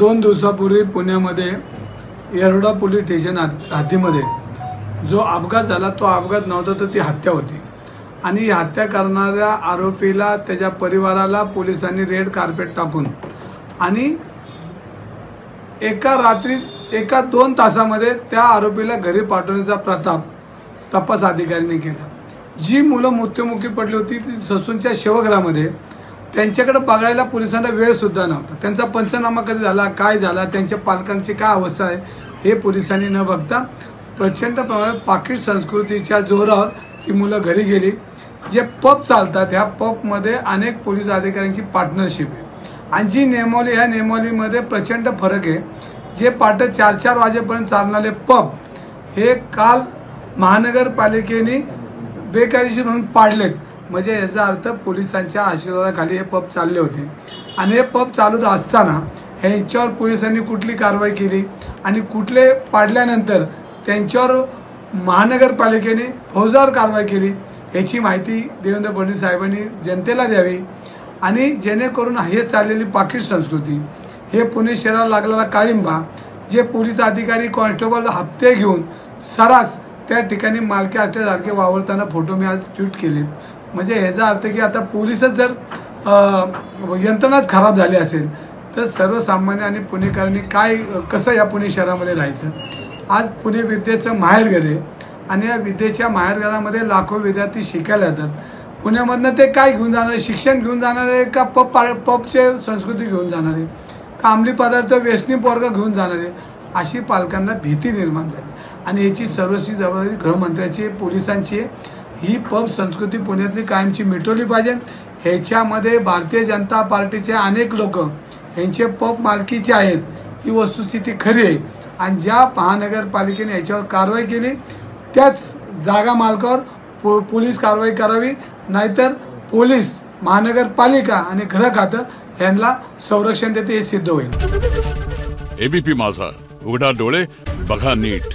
2 दिवसापूर्वी पुण्यामध्ये Yerwada police station हद्दीमध्ये जो अपघात झाला तो अपघात नव्हता तर ती हत्या होती आणि ही हत्या करणाऱ्या आरोपीला त्याच्या परिवाराला पोलिसांनी रेड कार्पेट टाकून आणि एका रात्रीत 1-2 तासामध्ये त्या आरोपीला घरी पाठवण्याचा प्रताप तपास अधिकाऱ्यांनी केला। जी मुलं मृत्युमुखी पडली होती ती ससूनच्या शिवगृहामध्ये त्यांच्याकडे बघायला पोलिसांना वेळ सुद्धा नव्हता। त्यांचा पंचनामा कधी झाला, काय झाला, त्यांच्या पालकांची काय अवस्था आहे हे पोलिसांनी न बघता प्रचंड प्रमाणात पाकिट संस्कृतीच्या जोरावर ती मुलं घरी गेली। जे पब चालतात ह्या पबमध्ये अनेक पोलीस अधिकाऱ्यांची पार्टनरशिप आहे आणि जी नियमावली ह्या नियमावलीमध्ये प्रचंड फरक आहे। जे पहाटे 4-4 वाजेपर्यंत चालणारे पब हे काल महानगरपालिकेने बेकायदेशीर म्हणून पाडलेत। म्हणजे याचा अर्थ पोलिसांच्या आशीर्वादाखाली हे पब चालले होते आणि हे पब चालू असताना ह्यांच्यावर पोलिसांनी कुठली कारवाई केली आणि कुठले पाडल्यानंतर त्यांच्यावर महानगरपालिकेने फौजदार कारवाई केली याची माहिती देवेंद्र फडणवीस साहेबांनी जनतेला द्यावी आणि जेणेकरून हे चाललेली पाकिट संस्कृती हे पुणे शहराला लागलेला काळिंबा जे पोलीस अधिकारी कॉन्स्टेबल हप्ते घेऊन सरास त्या ठिकाणी मालकी हत्यासारखे वावरताना फोटो मी आज ट्विट केले। म्हणजे ह्याचा अर्थ की आता पोलीसच जर यंत्रणाच खराब झाली असेल तर सर्वसामान्य आणि पुणेकरांनी काय कसं या पुणे शहरामध्ये राहायचं। आज पुणे विद्येचं माहेरघर आहे आणि या विद्येच्या माहेरघरामध्ये लाखो विद्यार्थी शिकायला येतात। पुण्यामधनं ते काय घेऊन जाणार आहे, शिक्षण घेऊन जाणार आहे का पबचे संस्कृती घेऊन जाणार आहे का अंमली पदार्थ व्यसनी पोरगा घेऊन जाणार आहे, अशी पालकांना भीती निर्माण झाली आणि याची सर्वस्वी जबाबदारी गृहमंत्र्याची पोलिसांची ही पब संस्कृती पुण्यातली कायमची मिटवली पाहिजे। ह्याच्यामध्ये भारतीय जनता पार्टीचे अनेक लोक यांचे पब मालकीचे आहेत ही वस्तुस्थिती खरी आहे आणि ज्या महानगरपालिकेने याच्यावर कारवाई केली त्याच जागा मालकावर पोलीस कारवाई करावी, नाहीतर पोलीस महानगरपालिका आणि गृह खातं यांना संरक्षण देते हे सिद्ध होईल। एबीपी माझा, उघडा डोळे बघा नीट।